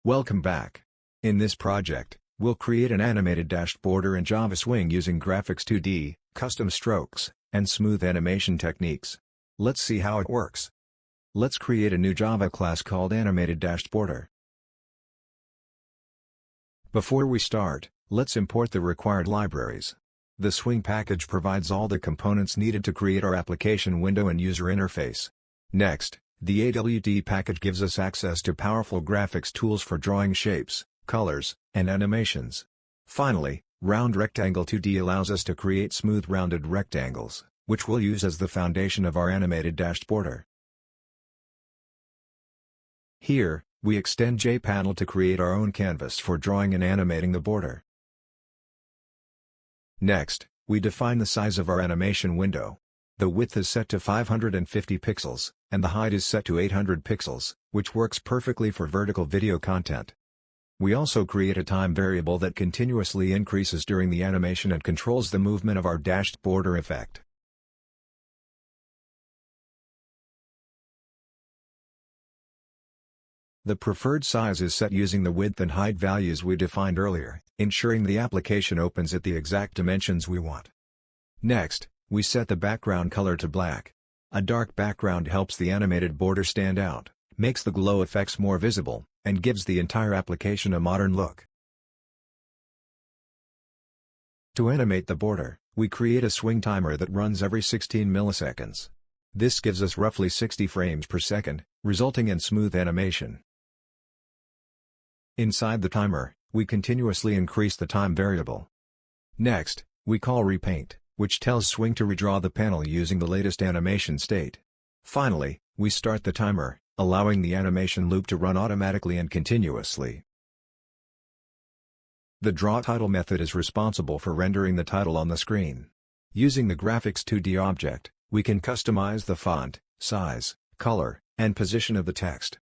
Welcome back. In this project, we'll create an animated dashed border in Java Swing using Graphics2D, custom strokes, and smooth animation techniques. Let's see how it works. Let's create a new Java class called animated dashed border. Before we start, let's import the required libraries. The Swing package provides all the components needed to create our application window and user interface. Next, the AWT package gives us access to powerful graphics tools for drawing shapes, colors, and animations. Finally, Round Rectangle 2D allows us to create smooth rounded rectangles, which we'll use as the foundation of our animated dashed border. Here, we extend JPanel to create our own canvas for drawing and animating the border. Next, we define the size of our animation window. The width is set to 550 pixels, and the height is set to 800 pixels, which works perfectly for vertical video content. We also create a time variable that continuously increases during the animation and controls the movement of our dashed border effect. The preferred size is set using the width and height values we defined earlier, ensuring the application opens at the exact dimensions we want. Next, we set the background color to black. A dark background helps the animated border stand out, makes the glow effects more visible, and gives the entire application a modern look. To animate the border, we create a swing timer that runs every 16 milliseconds. This gives us roughly 60 frames per second, resulting in smooth animation. Inside the timer, we continuously increase the time variable. Next, we call repaint, which tells Swing to redraw the panel using the latest animation state. Finally, we start the timer, allowing the animation loop to run automatically and continuously. The drawTitle method is responsible for rendering the title on the screen. Using the Graphics2D object, we can customize the font, size, color, and position of the text.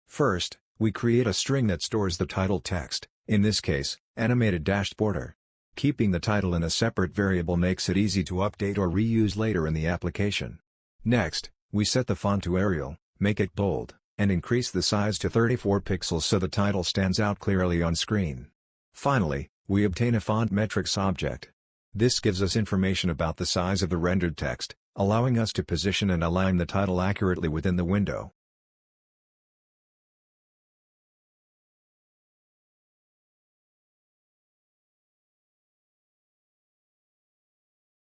First, we create a string that stores the title text, in this case, animated dashed border. Keeping the title in a separate variable makes it easy to update or reuse later in the application. Next, we set the font to Arial, make it bold, and increase the size to 34 pixels so the title stands out clearly on screen. Finally, we obtain a FontMetrics object. This gives us information about the size of the rendered text, allowing us to position and align the title accurately within the window.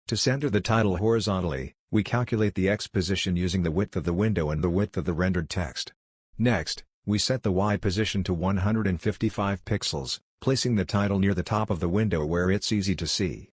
To center the title horizontally, we calculate the X position using the width of the window and the width of the rendered text. Next, we set the Y position to 155 pixels, placing the title near the top of the window where it's easy to see.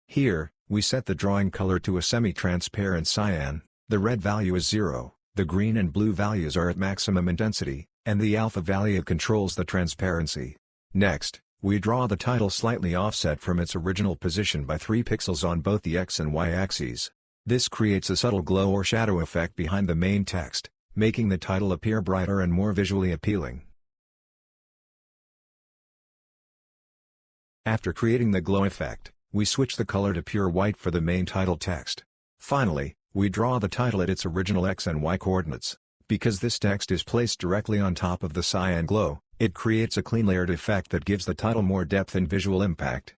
Here, we set the drawing color to a semi-transparent cyan, the red value is 0, the green and blue values are at maximum intensity, and the alpha value controls the transparency. Next, we draw the title slightly offset from its original position by 3 pixels on both the X and Y axes. This creates a subtle glow or shadow effect behind the main text, making the title appear brighter and more visually appealing. After creating the glow effect, we switch the color to pure white for the main title text. Finally, we draw the title at its original X and Y coordinates. Because this text is placed directly on top of the cyan glow, it creates a clean layered effect that gives the title more depth and visual impact.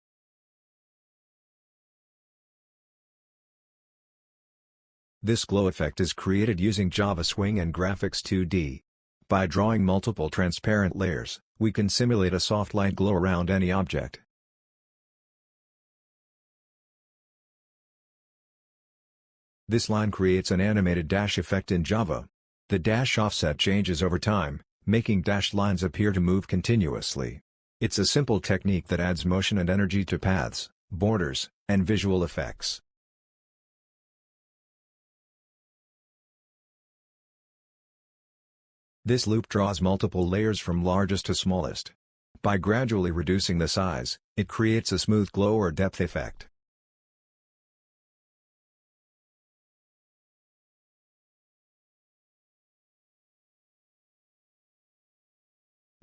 This glow effect is created using Java Swing and Graphics2D. By drawing multiple transparent layers, we can simulate a soft light glow around any object. This line creates an animated dash effect in Java. The dash offset changes over time, making dashed lines appear to move continuously. It's a simple technique that adds motion and energy to paths, borders, and visual effects. This loop draws multiple layers from largest to smallest. By gradually reducing the size, it creates a smooth glow or depth effect.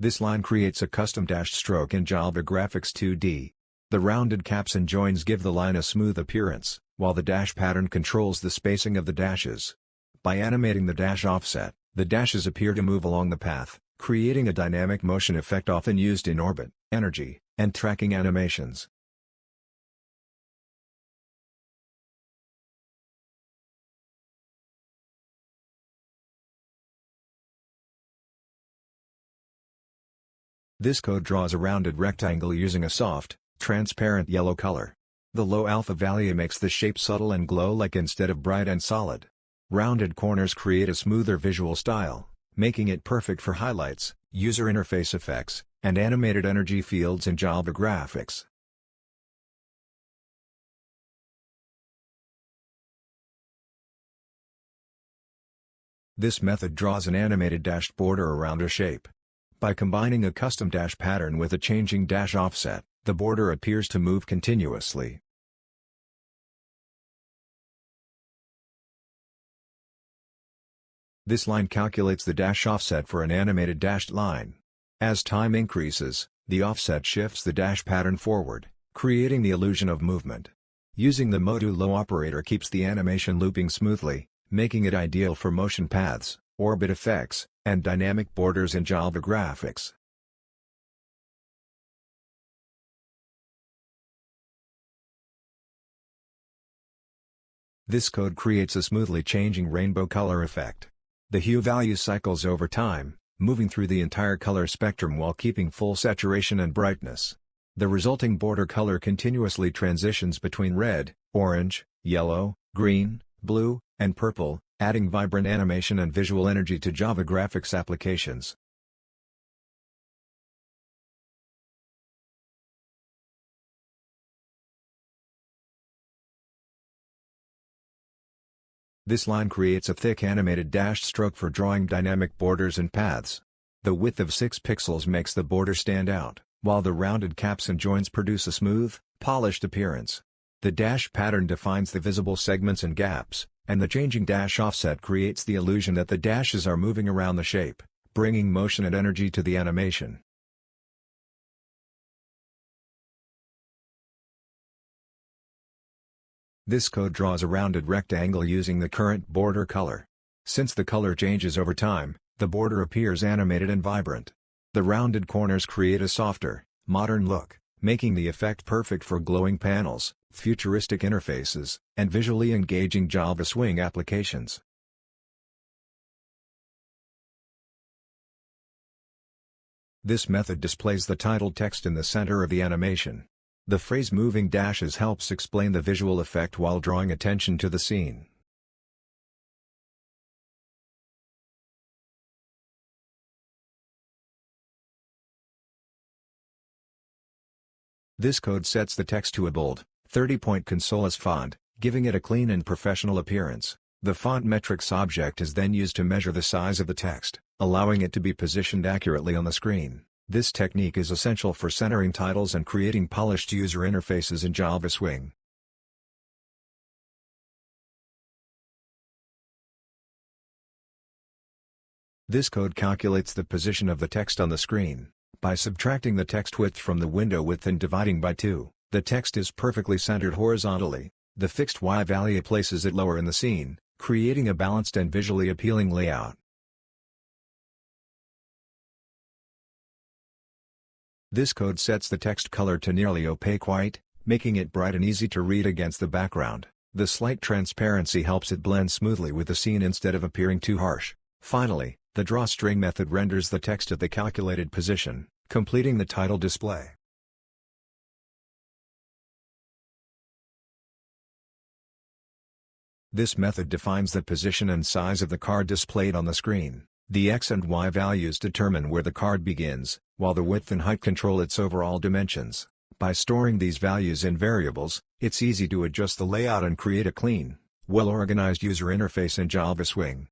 This line creates a custom dashed stroke in Java Graphics2D. The rounded caps and joins give the line a smooth appearance. while the dash pattern controls the spacing of the dashes. By animating the dash offset, the dashes appear to move along the path, creating a dynamic motion effect often used in orbit, energy, and tracking animations. This code draws a rounded rectangle using a soft, transparent yellow color. The low alpha value makes the shape subtle and glow-like instead of bright and solid. Rounded corners create a smoother visual style, making it perfect for highlights, user interface effects, and animated energy fields in Java graphics. This method draws an animated dashed border around a shape. By combining a custom dash pattern with a changing dash offset, the border appears to move continuously. This line calculates the dash offset for an animated dashed line. As time increases, the offset shifts the dash pattern forward, creating the illusion of movement. Using the modulo operator keeps the animation looping smoothly, making it ideal for motion paths, orbit effects, and dynamic borders in Java graphics. This code creates a smoothly changing rainbow color effect. The hue value cycles over time, moving through the entire color spectrum while keeping full saturation and brightness. The resulting border color continuously transitions between red, orange, yellow, green, blue, and purple, adding vibrant animation and visual energy to Java graphics applications. This line creates a thick animated dashed stroke for drawing dynamic borders and paths. The width of 6 pixels makes the border stand out, while the rounded caps and joints produce a smooth, polished appearance. The dash pattern defines the visible segments and gaps, and the changing dash offset creates the illusion that the dashes are moving around the shape, bringing motion and energy to the animation. This code draws a rounded rectangle using the current border color. Since the color changes over time, the border appears animated and vibrant. The rounded corners create a softer, modern look, making the effect perfect for glowing panels, futuristic interfaces, and visually engaging Java Swing applications. This method displays the title text in the center of the animation. The phrase "moving dashes" helps explain the visual effect while drawing attention to the scene. This code sets the text to a bold, 30-point Consolas font, giving it a clean and professional appearance. The FontMetrics object is then used to measure the size of the text, allowing it to be positioned accurately on the screen. This technique is essential for centering titles and creating polished user interfaces in Java Swing. This code calculates the position of the text on the screen. By subtracting the text width from the window width and dividing by 2, the text is perfectly centered horizontally. The fixed Y value places it lower in the scene, creating a balanced and visually appealing layout. This code sets the text color to nearly opaque white, making it bright and easy to read against the background. The slight transparency helps it blend smoothly with the scene instead of appearing too harsh. Finally, the drawstring method renders the text at the calculated position, completing the title display. This method defines the position and size of the card displayed on the screen. The X and Y values determine where the card begins, while the width and height control its overall dimensions. By storing these values in variables, it's easy to adjust the layout and create a clean, well-organized user interface in Java Swing.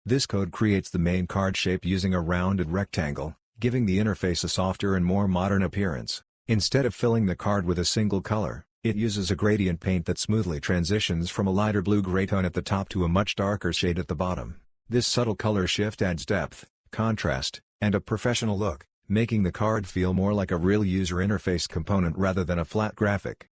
This code creates the main card shape using a rounded rectangle, giving the interface a softer and more modern appearance. Instead of filling the card with a single color, It uses a gradient paint that smoothly transitions from a lighter blue gray tone at the top to a much darker shade at the bottom. This subtle color shift adds depth, contrast, and a professional look, making the card feel more like a real user interface component rather than a flat graphic.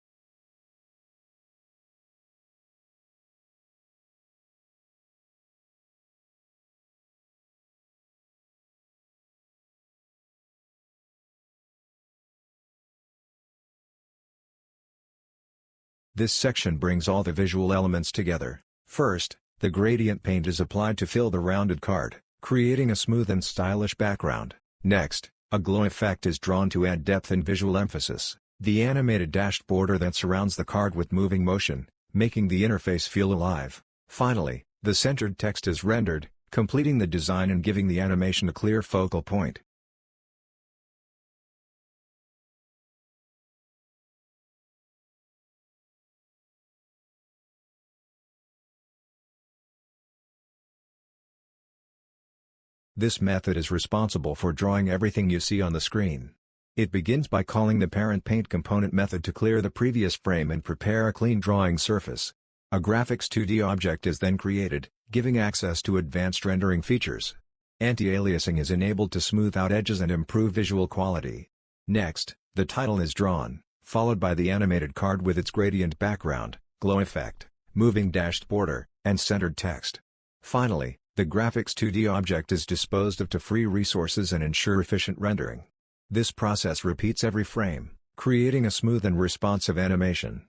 This section brings all the visual elements together. First, the gradient paint is applied to fill the rounded card, creating a smooth and stylish background. Next, a glow effect is drawn to add depth and visual emphasis. The animated dashed border that surrounds the card with moving motion, making the interface feel alive. Finally, the centered text is rendered, completing the design and giving the animation a clear focal point. This method is responsible for drawing everything you see on the screen. It begins by calling the parent paint component method to clear the previous frame and prepare a clean drawing surface. A Graphics2D object is then created, giving access to advanced rendering features. Anti-aliasing is enabled to smooth out edges and improve visual quality. Next, the title is drawn, followed by the animated card with its gradient background, glow effect, moving dashed border, and centered text. Finally, the Graphics2D object is disposed of to free resources and ensure efficient rendering. This process repeats every frame, creating a smooth and responsive animation.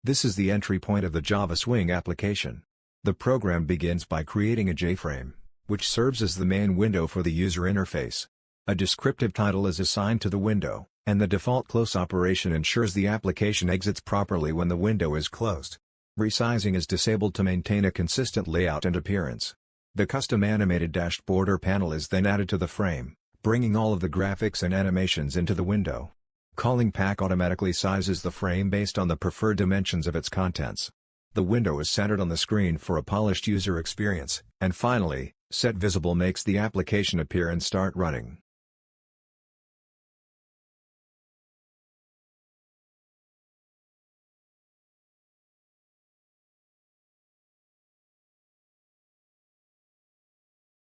This is the entry point of the Java Swing application. The program begins by creating a JFrame, which serves as the main window for the user interface. A descriptive title is assigned to the window, and the default close operation ensures the application exits properly when the window is closed. Resizing is disabled to maintain a consistent layout and appearance. The custom animated dashed border panel is then added to the frame, bringing all of the graphics and animations into the window. Calling Pack automatically sizes the frame based on the preferred dimensions of its contents. The window is centered on the screen for a polished user experience, and finally, Set Visible makes the application appear and start running.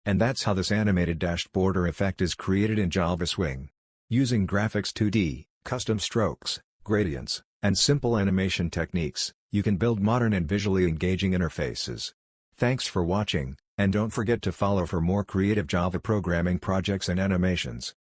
And that's how this animated dashed border effect is created in Java Swing. Using Graphics2D, custom strokes, gradients, and simple animation techniques, you can build modern and visually engaging interfaces. Thanks for watching, and don't forget to follow for more creative Java programming projects and animations.